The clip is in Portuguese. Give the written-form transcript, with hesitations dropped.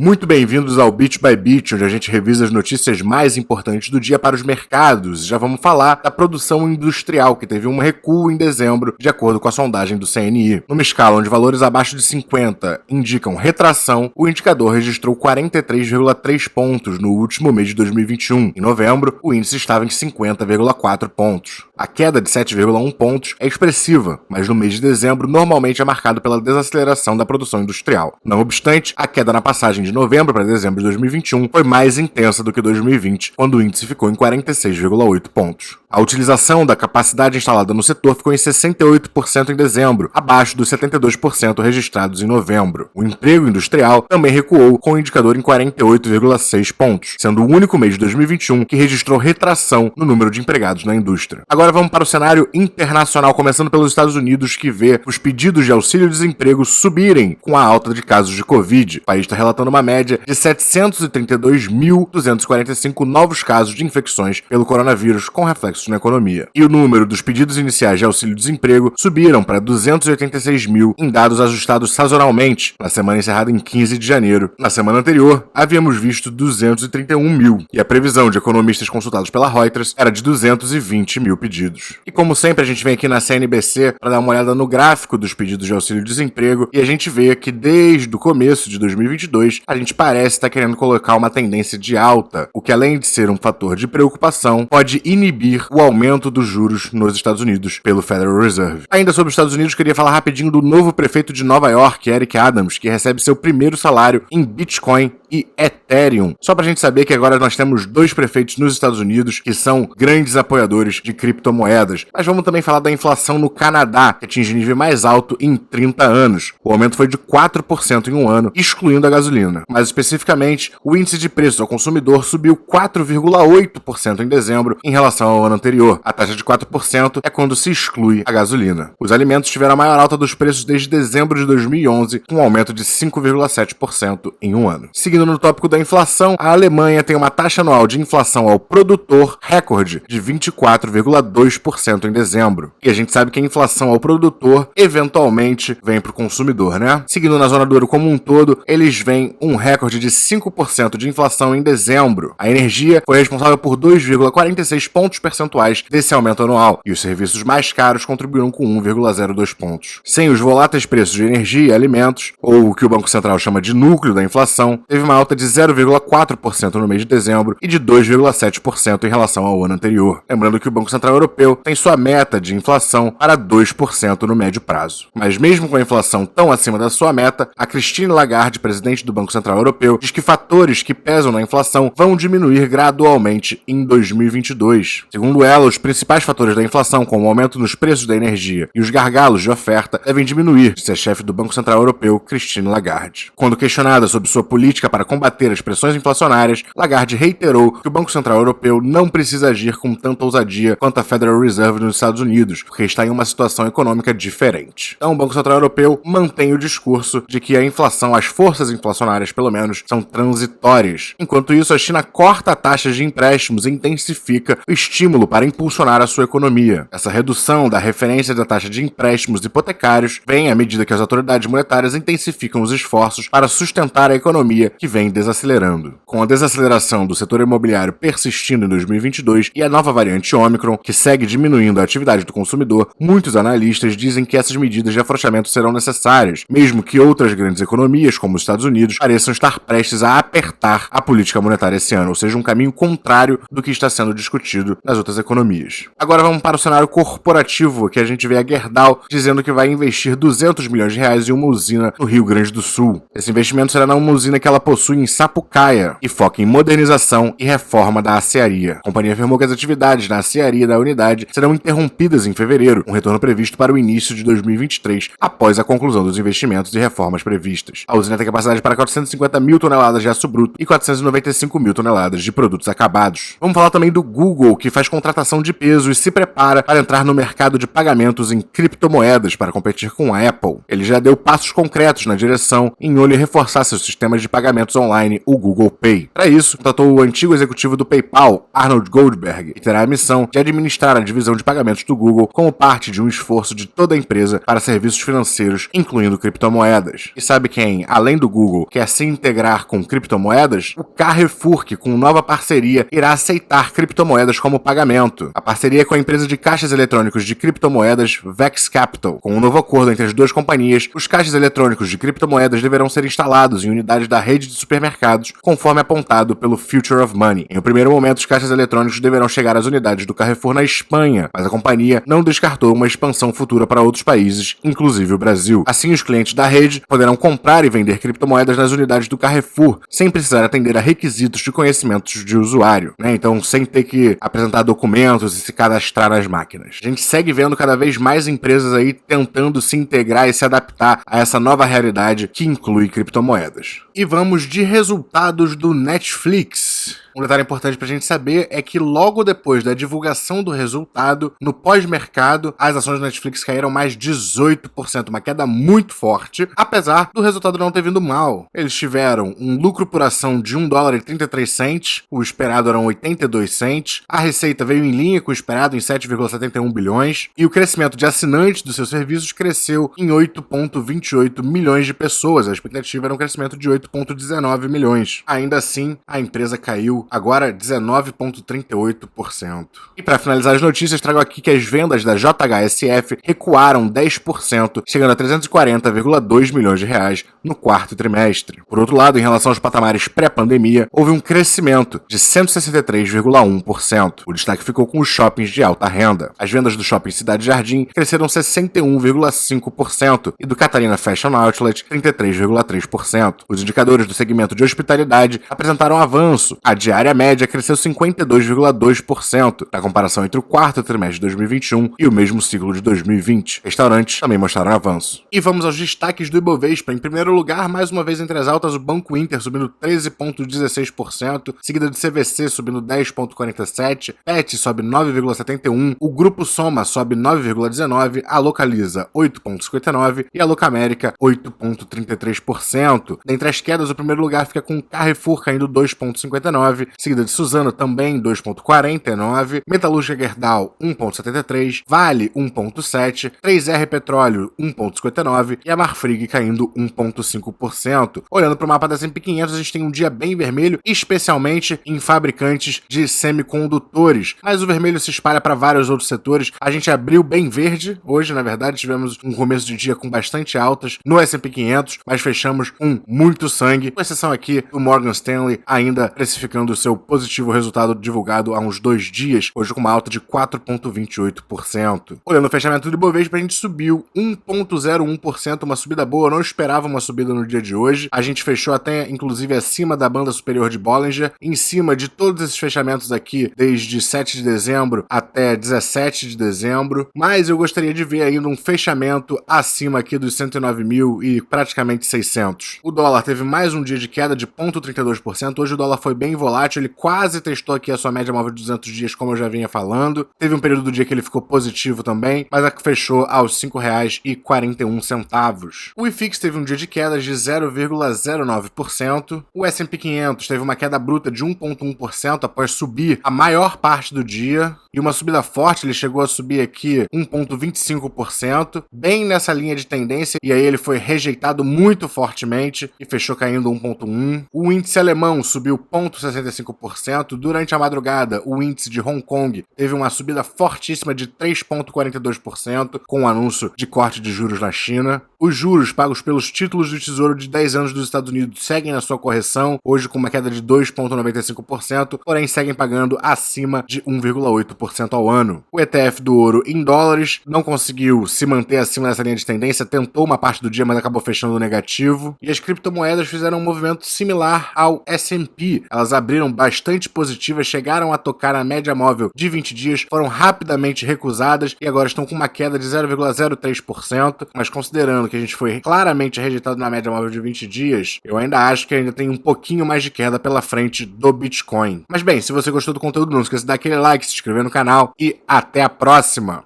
Muito bem-vindos ao Bit by Bit, onde a gente revisa as notícias mais importantes do dia para os mercados. Já vamos falar da produção industrial, que teve um recuo em dezembro, de acordo com a sondagem do CNI. Numa escala onde valores abaixo de 50 indicam retração, o indicador registrou 43,3 pontos no último mês de 2021. Em novembro, o índice estava em 50,4 pontos. A queda de 7,1 pontos é expressiva, mas no mês de dezembro normalmente é marcado pela desaceleração da produção industrial. Não obstante, a queda na passagem de novembro para dezembro de 2021 foi mais intensa do que 2020, quando o índice ficou em 46,8 pontos. A utilização da capacidade instalada no setor ficou em 68% em dezembro, abaixo dos 72% registrados em novembro. O emprego industrial também recuou, com o indicador em 48,6 pontos, sendo o único mês de 2021 que registrou retração no número de empregados na indústria. Agora vamos para o cenário internacional, começando pelos Estados Unidos, que vê os pedidos de auxílio-desemprego subirem com a alta de casos de Covid. O país está relatando uma média de 732.245 novos casos de infecções pelo coronavírus, com reflexos na economia. E o número dos pedidos iniciais de auxílio-desemprego subiram para 286 mil em dados ajustados sazonalmente, na semana encerrada em 15 de janeiro. Na semana anterior, havíamos visto 231 mil, e a previsão de economistas consultados pela Reuters era de 220 mil pedidos. E como sempre, a gente vem aqui na CNBC para dar uma olhada no gráfico dos pedidos de auxílio-desemprego, e a gente vê que desde o começo de 2022, a gente parece estar querendo colocar uma tendência de alta, o que, além de ser um fator de preocupação, pode inibir o aumento dos juros nos Estados Unidos pelo Federal Reserve. Ainda sobre os Estados Unidos, queria falar rapidinho do novo prefeito de Nova York, Eric Adams, que recebe seu primeiro salário em Bitcoin e Ethereum. Só pra gente saber que agora nós temos dois prefeitos nos Estados Unidos que são grandes apoiadores de criptomoedas. Mas vamos também falar da inflação no Canadá, que atinge nível mais alto em 30 anos. O aumento foi de 4% em um ano, excluindo a gasolina. Mais especificamente, o índice de preços ao consumidor subiu 4,8% em dezembro em relação ao ano anterior. A taxa de 4% é quando se exclui a gasolina. Os alimentos tiveram a maior alta dos preços desde dezembro de 2011, com um aumento de 5,7% em um ano. Seguindo no tópico da inflação, a Alemanha tem uma taxa anual de inflação ao produtor recorde de 24,2% em dezembro. E a gente sabe que a inflação ao produtor eventualmente vem para o consumidor, né? Seguindo na zona do euro como um todo, eles veem um recorde de 5% de inflação em dezembro. A energia foi responsável por 2,46 pontos percentuais desse aumento anual, e os serviços mais caros contribuíram com 1,02 pontos. Sem os voláteis preços de energia e alimentos, ou o que o Banco Central chama de núcleo da inflação, teve uma alta de 0,4% no mês de dezembro e de 2,7% em relação ao ano anterior. Lembrando que o Banco Central Europeu tem sua meta de inflação para 2% no médio prazo. Mas mesmo com a inflação tão acima da sua meta, a Christine Lagarde, presidente do Banco Central Europeu, diz que fatores que pesam na inflação vão diminuir gradualmente em 2022. Segundo ela, os principais fatores da inflação, como o aumento nos preços da energia e os gargalos de oferta, devem diminuir, disse a chefe do Banco Central Europeu, Christine Lagarde. Quando questionada sobre sua política para combater as pressões inflacionárias, Lagarde reiterou que o Banco Central Europeu não precisa agir com tanta ousadia quanto a Federal Reserve nos Estados Unidos, porque está em uma situação econômica diferente. Então, o Banco Central Europeu mantém o discurso de que a inflação, as forças inflacionárias pelo menos, são transitórias. Enquanto isso, a China corta taxas de empréstimos e intensifica o estímulo para impulsionar a sua economia. Essa redução da referência da taxa de empréstimos hipotecários vem à medida que as autoridades monetárias intensificam os esforços para sustentar a economia que vem desacelerando. Com a desaceleração do setor imobiliário persistindo em 2022 e a nova variante Ômicron, que segue diminuindo a atividade do consumidor, muitos analistas dizem que essas medidas de afrouxamento serão necessárias, mesmo que outras grandes economias, como os Estados Unidos, pareçam estar prestes a apertar a política monetária esse ano, ou seja, um caminho contrário do que está sendo discutido nas outras economias. Agora vamos para o cenário corporativo, que a gente vê a Gerdau dizendo que vai investir 200 milhões de reais em uma usina no Rio Grande do Sul. Esse investimento será numa usina que ela possui em Sapucaia e foca em modernização e reforma da aciaria. A companhia afirmou que as atividades na aciaria da unidade serão interrompidas em fevereiro, um retorno previsto para o início de 2023, após a conclusão dos investimentos e reformas previstas. A usina tem capacidade para 450 mil toneladas de aço bruto e 495 mil toneladas de produtos acabados. Vamos falar também do Google, que faz contratação de peso e se prepara para entrar no mercado de pagamentos em criptomoedas para competir com a Apple. Ele já deu passos concretos na direção em olho em reforçar seus sistemas de pagamentos online, o Google Pay. Para isso, contratou o antigo executivo do PayPal, Arnold Goldberg, e terá a missão de administrar a divisão de pagamentos do Google como parte de um esforço de toda a empresa para serviços financeiros, incluindo criptomoedas. E sabe quem, além do Google, quer se integrar com criptomoedas, o Carrefour, que com nova parceria irá aceitar criptomoedas como pagamento. A parceria é com a empresa de caixas eletrônicos de criptomoedas Vex Capital. Com um novo acordo entre as duas companhias, os caixas eletrônicos de criptomoedas deverão ser instalados em unidades da rede de supermercados, conforme apontado pelo Future of Money. Em um primeiro momento, os caixas eletrônicos deverão chegar às unidades do Carrefour na Espanha, mas a companhia não descartou uma expansão futura para outros países, inclusive o Brasil. Assim, os clientes da rede poderão comprar e vender criptomoedas nas unidades do Carrefour, sem precisar atender a requisitos de conhecimentos de usuário, né? Então, sem ter que apresentar documentos e se cadastrar nas máquinas. A gente segue vendo cada vez mais empresas aí tentando se integrar e se adaptar a essa nova realidade que inclui criptomoedas. E vamos de resultados do Netflix. Um detalhe importante pra gente saber é que logo depois da divulgação do resultado, no pós-mercado, as ações da Netflix caíram mais 18%, uma queda muito forte, apesar do resultado não ter vindo mal. Eles tiveram um lucro por ação de $1,33, o esperado eram 82 cents, a receita veio em linha com o esperado em 7,71 bilhões, e o crescimento de assinantes dos seus serviços cresceu em 8,28 milhões de pessoas, a expectativa era um crescimento de 8,19 milhões. Ainda assim, a empresa caiu agora 19,38%. E para finalizar as notícias, trago aqui que as vendas da JHSF recuaram 10%, chegando a 340,2 milhões de reais no quarto trimestre. Por outro lado, em relação aos patamares pré-pandemia, houve um crescimento de 163,1%. O destaque ficou com os shoppings de alta renda. As vendas do shopping Cidade Jardim cresceram 61,5% e do Catarina Fashion Outlet 33,3%. Os indicadores do segmento de hospitalidade apresentaram avanço. A diária média cresceu 52,2%, na comparação entre o quarto trimestre de 2021 e o mesmo ciclo de 2020. Restaurantes também mostraram avanço. E vamos aos destaques do Ibovespa. Em primeiro lugar, mais uma vez entre as altas, o Banco Inter subindo 13,16%, seguida de CVC subindo 10,47%, PET sobe 9,71%, o Grupo Soma sobe 9,19%, a Localiza 8,59% e a Locamérica 8,33%. Dentre as quedas, o primeiro lugar fica com Carrefour caindo 2,59%, seguida de Suzano também 2,49%, Metalúrgica Gerdau 1,73%, Vale 1,7%, 3R Petróleo 1,59% e a Marfrig caindo 1,5%. Olhando para o mapa da S&P 500, a gente tem um dia bem vermelho, especialmente em fabricantes de semicondutores, mas o vermelho se espalha para vários outros setores. A gente abriu bem verde, hoje na verdade tivemos um começo de dia com bastante altas no S&P 500, mas fechamos com muito sangue, com exceção aqui do Morgan Stanley, ainda precificando o seu positivo resultado divulgado há uns 2 dias, hoje com uma alta de 4,28%. Olhando o fechamento do Ibovespa, a gente subiu 1,01%, uma subida boa, eu não esperava uma subida no dia de hoje, a gente fechou até inclusive acima da banda superior de Bollinger, em cima de todos esses fechamentos aqui, desde 7 de dezembro até 17 de dezembro, mas eu gostaria de ver ainda um fechamento acima aqui dos 109 mil e praticamente 600. O dólar teve mais um dia de queda de 0,32%, hoje o dólar foi bem volátil, ele quase testou aqui a sua média móvel de 200 dias, como eu já vinha falando. Teve um período do dia que ele ficou positivo também, mas a que fechou aos R$ 5,41. O IFIX teve um dia de queda de 0,09%. O S&P 500 teve uma queda bruta de 1,1% após subir a maior parte do dia. E uma subida forte, ele chegou a subir aqui 1,25%, bem nessa linha de tendência, e aí ele foi rejeitado muito fortemente e fechou caindo 1,1%. O índice alemão subiu 0,65%. Durante a madrugada, o índice de Hong Kong teve uma subida fortíssima de 3,42%, com o anúncio de corte de juros na China. Os juros pagos pelos títulos do Tesouro de 10 anos dos Estados Unidos seguem na sua correção, hoje com uma queda de 2,95%, porém seguem pagando acima de 1,8% ao ano. O ETF do ouro em dólares não conseguiu se manter acima dessa linha de tendência, tentou uma parte do dia, mas acabou fechando negativo. E as criptomoedas fizeram um movimento similar ao S&P. Elas abriram bastante positivas, chegaram a tocar a média móvel de 20 dias, foram rapidamente recusadas e agora estão com uma queda de 0,03%, mas considerando que a gente foi claramente rejeitado na média móvel de 20 dias, eu ainda acho que ainda tem um pouquinho mais de queda pela frente do Bitcoin. Mas bem, se você gostou do conteúdo, não esqueça de dar aquele like, se inscrever no canal e até a próxima!